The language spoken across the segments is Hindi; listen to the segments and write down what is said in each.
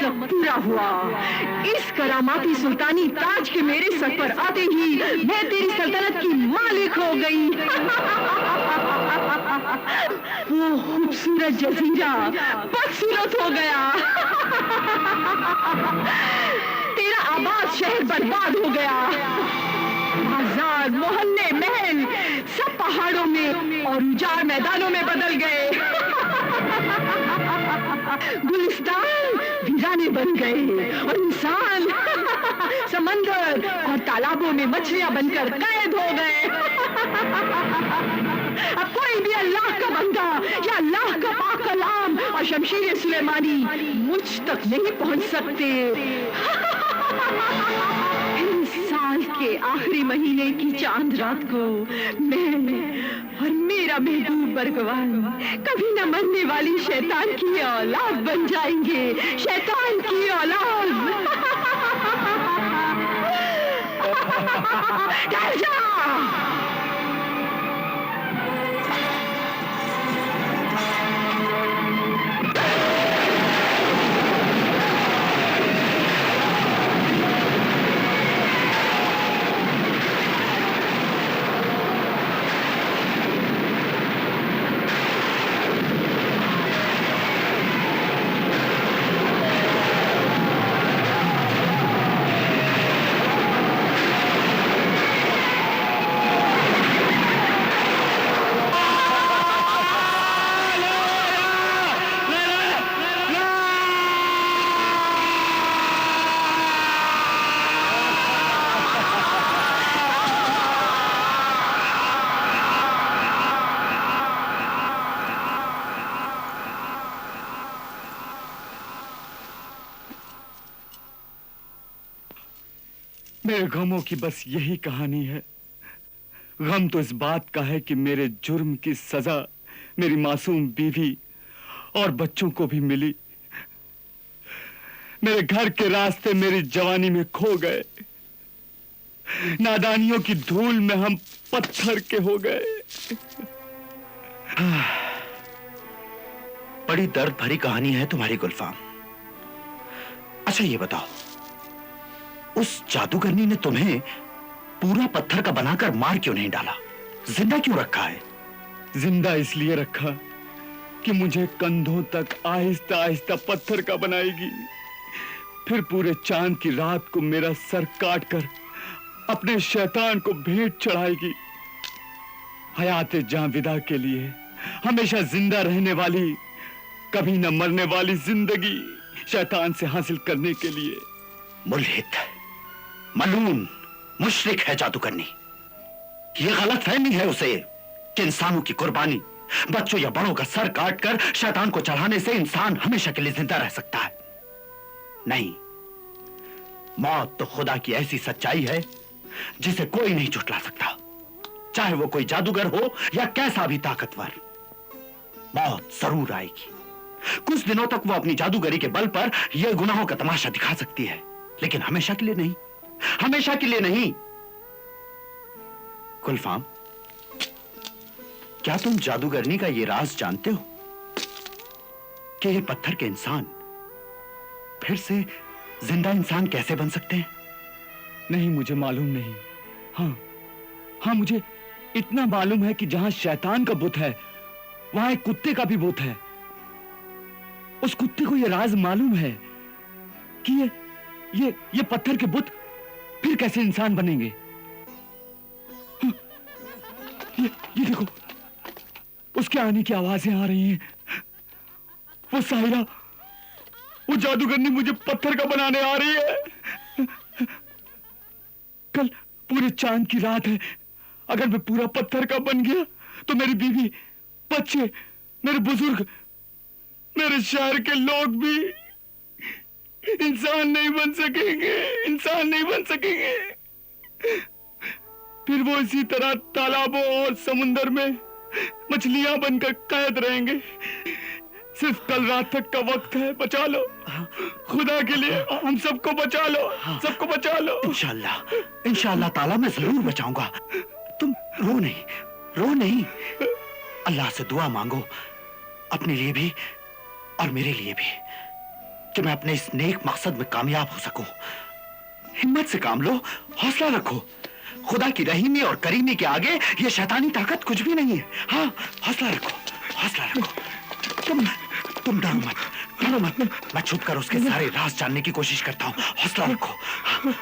मतलब पूरा हुआ। इस करामाती सुल्तानी ताज के मेरे सर पर आते ही मैं तेरी सल्तनत की मालिक हो गई। वो खूबसूरत जजीरा बदसूरत हो गया। तेरा आबाद शहर बर्बाद हो गया। बाजार, मोहल्ले, महल सब पहाड़ों में और उजाड़ मैदानों में बदल गए। गुलिस्तान वीराने बन गए और इंसान समंदर और तालाबों में मछलियां बनकर कैद हो गए। अब कोई भी अल्लाह का बंदा या अल्लाह का पाक कलाम और शमशीर सुलेमानी मुझ तक नहीं पहुंच सकते। साल के आखिरी महीने की चांद रात को मैं और मेरा महबूब बरगवान कभी न मरने वाली शैतान की औलाद बन जाएंगे। शैतान की औलाद। डर जा। मेरे गमों की बस यही कहानी है। गम तो इस बात का है कि मेरे जुर्म की सजा मेरी मासूम बीवी और बच्चों को भी मिली। मेरे घर के रास्ते मेरी जवानी में खो गए। नादानियों की धूल में हम पत्थर के हो गए। बड़ी दर्द भरी कहानी है तुम्हारी गुलफाम। अच्छा ये बताओ, उस जादूगरनी ने तुम्हें पूरा पत्थर का बनाकर मार क्यों नहीं डाला? जिंदा क्यों रखा है? जिंदा इसलिए रखा कि मुझे कंधों तक आहिस्ता आहिस्ता पत्थर का बनाएगी, फिर पूरे चांद की रात को मेरा सर काट कर अपने शैतान को भेंट चढ़ाएगी। हयाते जां विदा के लिए हमेशा जिंदा रहने वाली, कभी न मरने वाली जिंदगी शैतान से हासिल करने के लिए। मुल्हिद, मलून, मुशरिक है जादूगरनी। ये गलतफहमी है उसे कि इंसानों की कुर्बानी, बच्चों या बड़ों का सर काटकर शैतान को चढ़ाने से इंसान हमेशा के लिए जिंदा रह सकता है। नहीं, मौत तो खुदा की ऐसी सच्चाई है जिसे कोई नहीं झुठला सकता, चाहे वो कोई जादूगर हो या कैसा भी ताकतवर। मौत जरूर आएगी। कुछ दिनों तक वो अपनी जादूगरी के बल पर यह गुनाहों का तमाशा दिखा सकती है, लेकिन हमेशा के लिए नहीं, हमेशा के लिए नहीं। गुलफाम, क्या तुम जादूगरनी का यह राज जानते हो कि ये पत्थर के इंसान फिर से जिंदा इंसान कैसे बन सकते हैं? नहीं, मुझे मालूम नहीं। हाँ, मुझे इतना मालूम है कि जहां शैतान का बुत है वहां एक कुत्ते का भी बुत है। उस कुत्ते को यह राज मालूम है कि ये पत्थर के बुत फिर कैसे इंसान बनेंगे। ये देखो, उसके आने की आवाजें आ रही हैं। वो साहिरा, वो जादूगरनी मुझे पत्थर का बनाने आ रही है। कल पूरे चांद की रात है। अगर मैं पूरा पत्थर का बन गया तो मेरी बीवी, बच्चे, मेरे बुजुर्ग, मेरे शहर के लोग भी इंसान नहीं बन सकेंगे, इंसान नहीं बन सकेंगे। फिर वो इसी तरह तालाबों और समुंदर में मछलियां बनकर कैद रहेंगे। सिर्फ कल रात तक का वक्त है, बचा लो खुदा के लिए, हम सबको बचा लो, सबको बचा लो। इंशाअल्लाह, इंशाअल्लाह ताला मैं जरूर बचाऊंगा। तुम रो नहीं, रो नहीं। अल्लाह से दुआ मांगो, अपने लिए भी और मेरे लिए भी। कि मैं अपने इस नेक मकसद में कामयाब हो सकूं। हिम्मत से काम लो, हौसला रखो। खुदा की रहीमी और करीमी के आगे ये शैतानी ताकत कुछ भी नहीं है। हाँ, हौसला रखो, हौसला रखो। तुम डरो मत, डरो मत। मैं छुप कर उसके सारे राज जानने की कोशिश करता हूँ। हौसला रखो। हाँ।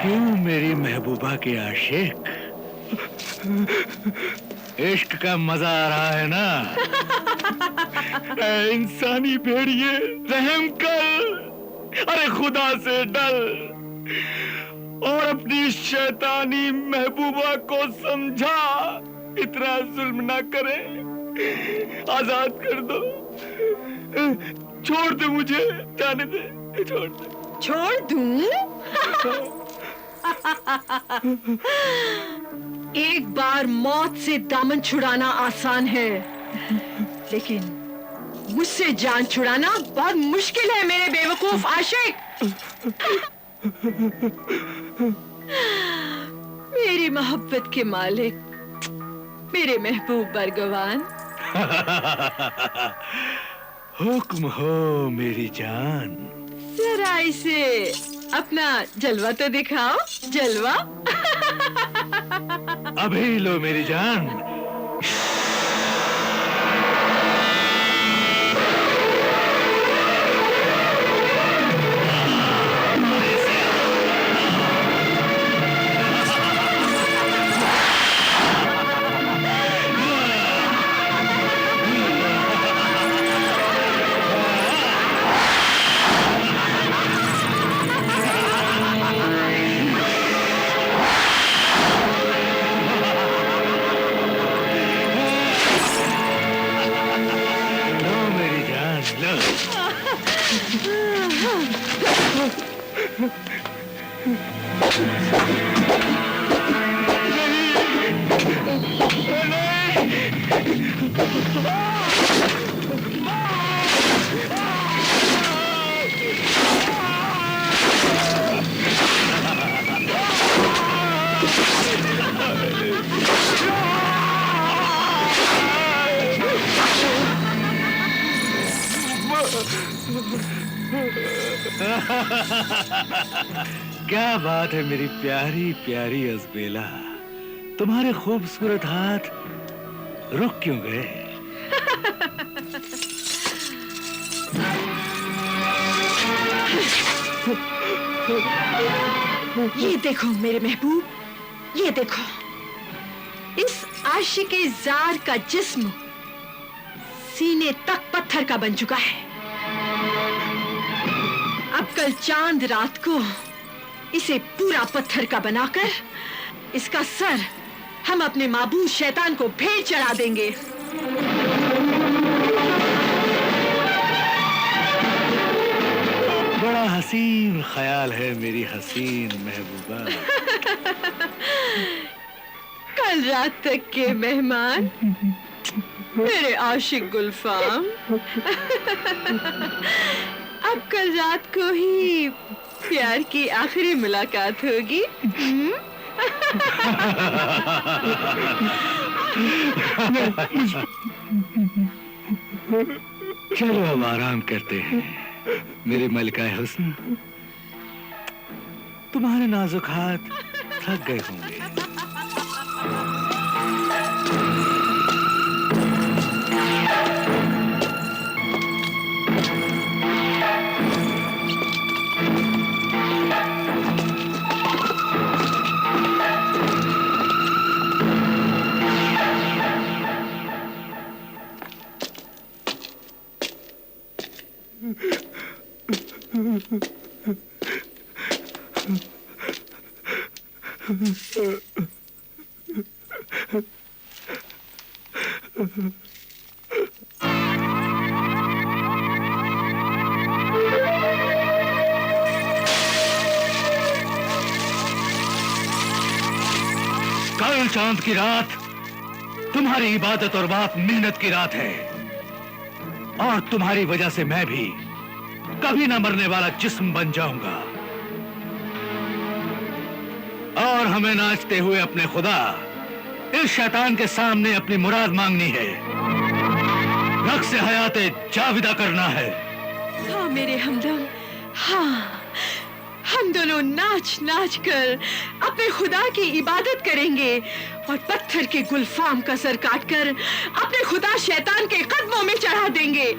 क्यों मेरी महबूबा के आशिक, इश्क का मजा आ रहा है ना? ऐ इंसानी भेड़िए, रहम कर। अरे खुदा से डर और अपनी शैतानी महबूबा को समझा। इतना जुल्म ना करे, आजाद कर दो। छोड़ दे मुझे, जाने दे, छोड़ दे। छोड़ दूं? एक बार मौत से दामन छुड़ाना आसान है, लेकिन मुझसे जान छुड़ाना बहुत मुश्किल है मेरे बेवकूफ आशिक। मेरी मोहब्बत के मालिक, मेरे महबूब बरगवान। हुक्म हो मेरी जान। जरा इसे अपना जलवा तो दिखाओ, जलवा। अभी लो मेरी जान। क्या बात है मेरी प्यारी प्यारी अजबेला, तुम्हारे खूबसूरत हाथ रुक क्यों गए? ये देखो मेरे महबूब, ये देखो, इस आशिके जार का जिस्म सीने तक पत्थर का बन चुका है। अब कल चांद रात को इसे पूरा पत्थर का बनाकर इसका सर हम अपने माबूद शैतान को भेंट चढ़ा देंगे। बड़ा हसीन ख्याल है मेरी हसीन महबूबा। कल रात तक के मेहमान मेरे आशिक गुलफाम, अब कल रात को ही प्यार की आखिरी मुलाकात होगी। चलो अब आराम करते हैं मेरे मलिका हुस्न। तुम्हारे नाजुक हाथ थक गए होंगे। कल चांद की रात तुम्हारी इबादत और बात मेहनत की रात है, और तुम्हारी वजह से मैं भी कभी ना मरने वाला जिस्म बन जाऊंगा। और हमें नाचते हुए अपने खुदा इस शैतान के सामने अपनी मुराद मांगनी है, रक्स हयाते जाविदा करना है। हाँ मेरे हमदम, हाँ हम दोनों नाच नाच कर अपने खुदा की इबादत करेंगे और पत्थर के गुलफाम का सर काटकर अपने खुदा शैतान के कदमों में चढ़ा देंगे,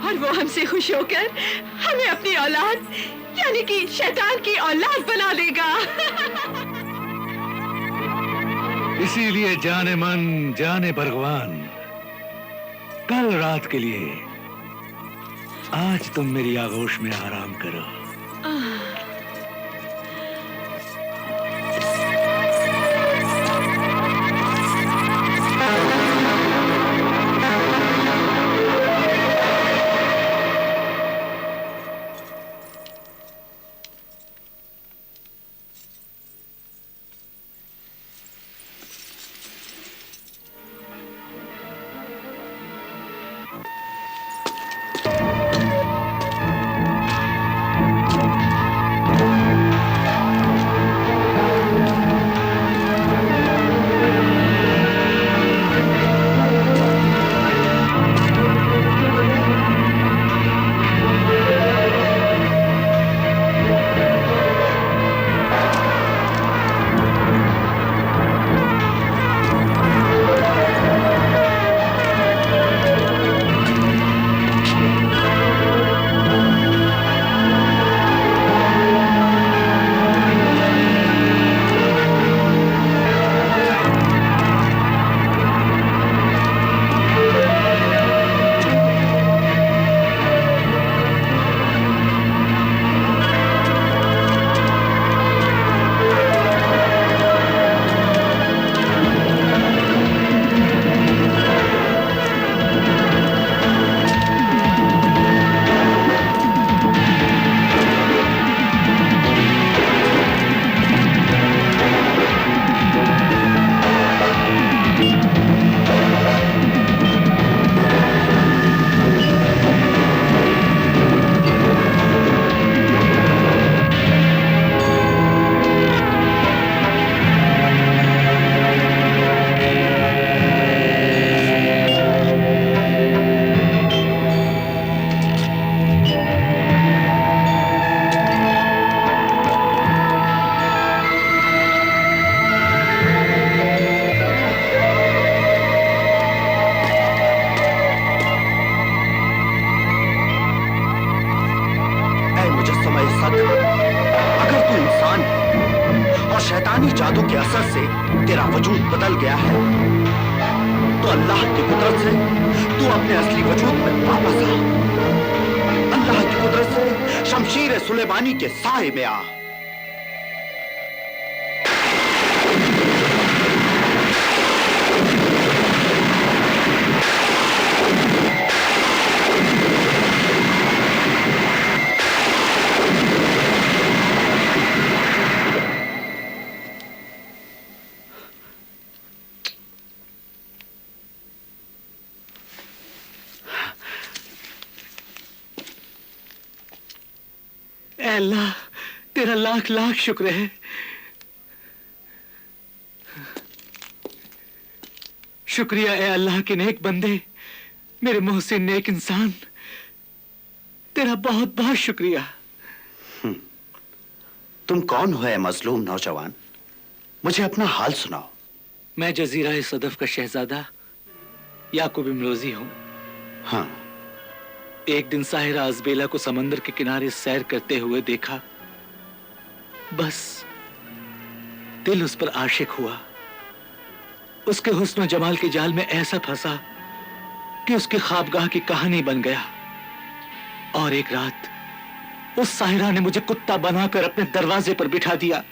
और वो हमसे खुश होकर हमें अपनी औलाद यानी कि शैतान की औलाद बना देगा। इसीलिए जाने मन जाने भगवान, कल रात के लिए आज तुम मेरी आगोश में आराम करो। शैतानी जादू के असर से तेरा वजूद बदल गया है, तो अल्लाह की कुदरत से तू अपने असली वजूद में वापस आ। अल्लाह की कुदरत से शमशीर सुलेमानी के साए में आ। अल्लाह तेरा लाख लाख शुक्र है। शुक्रिया ए अल्लाह के नेक बंदे, मेरे मोहसिन नेक इंसान, तेरा बहुत बहुत शुक्रिया। तुम कौन हो ए मजलूम नौजवान? मुझे अपना हाल सुनाओ। मैं जजीरा सदफ का शहजादा याकूब इमरोजी हूं। हाँ। एक दिन साहिरा अजबेला को समंदर के किनारे सैर करते हुए देखा, बस दिल उस पर आशिक हुआ। उसके हुस्न और जमाल के जाल में ऐसा फंसा कि उसकी ख्वाबगाह की कहानी बन गया। और एक रात उस साहिरा ने मुझे कुत्ता बनाकर अपने दरवाजे पर बिठा दिया।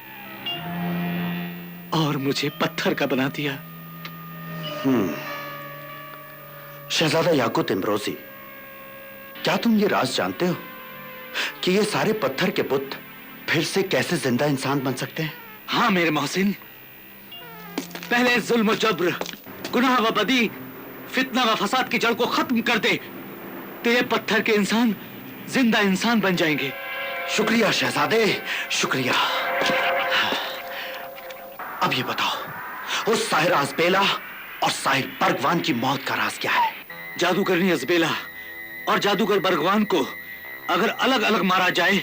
और मुझे पत्थर का बना दिया। शहजादा याकूत इमरोजी, क्या तुम ये राज जानते हो कि ये सारे पत्थर के बुत फिर से कैसे जिंदा इंसान बन सकते हैं? हाँ मेरे मोहसिन, पहले जुल्म व जब्र, गुनाह व बदी, फितना व फसाद की जड़ को खत्म कर दे तो ये पत्थर के इंसान जिंदा इंसान बन जाएंगे। शुक्रिया शहजादे, शुक्रिया। अब ये बताओ, उस साहिर अज़बेला और साहिर बरगवान की मौत का राज क्या है? जादूगरनी अज़बेला और जादूगर बरगवान को अगर अलग अलग मारा जाए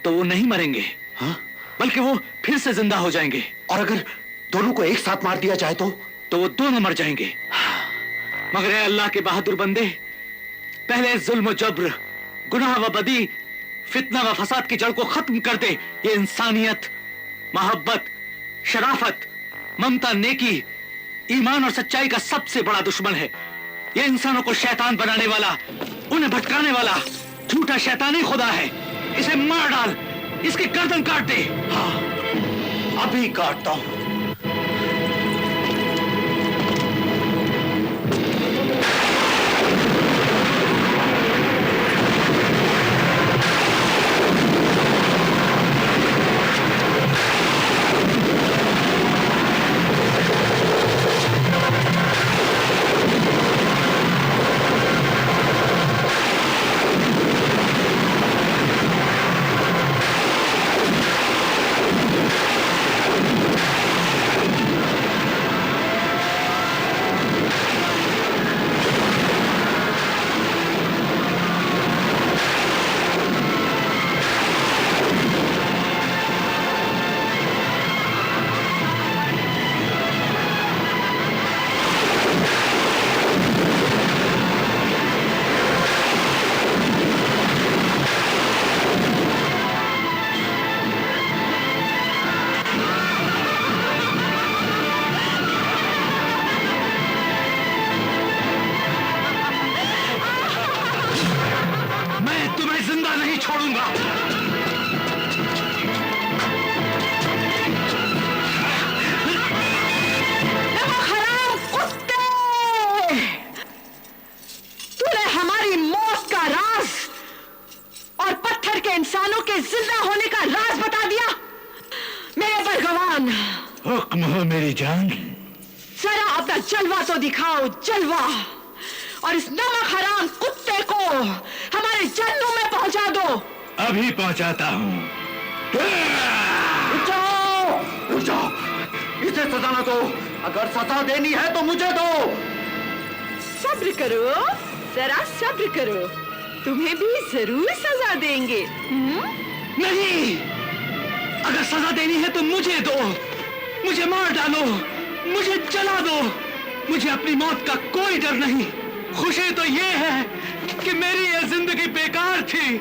तो वो नहीं मरेंगे, हाँ? बल्कि वो फिर से जिंदा हो जाएंगे। और अगर दोनों को एक साथ मार दिया जाए तो वो दोनों मर जाएंगे। मगर ए अल्लाह के बहादुर बंदे, पहले जुल्म व जब्र, गुनाह व बदी, फितना व फसाद की जड़ को खत्म कर दे। ये इंसानियत, मोहब्बत, शराफत, ममता, नेकी, ईमान और सच्चाई का सबसे बड़ा दुश्मन है। ये इंसानों को शैतान बनाने वाला, उन्हें भटकाने वाला झूठा शैतानी खुदा है। इसे मार डाल, इसकी गर्दन काट दे। हाँ, अभी काटता हूं। इंसानों के जिंदा होने का राज बता दिया। मेरे बरगवान, हुक्म हो मेरी जान। जरा अपना जलवा तो दिखाओ, जलवा, और इस नमक हराम कुत्ते को हमारे जन्नों में पहुंचा दो। अभी पहुंचाता हूँ। रुक जाओ, इसे सजा न दो। अगर सजा देनी है तो मुझे दो। सब्र करो, जरा सब्र करो, तुम्हें भी जरूर सजा देंगे। नहीं, अगर सजा देनी है तो मुझे दो, मुझे मार डालो, मुझे जला दो, मुझे अपनी मौत का कोई डर नहीं। खुशी तो ये है कि मेरी ये जिंदगी बेकार थी,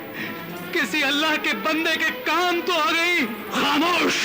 किसी अल्लाह के बंदे के काम तो आ गई। खामोश।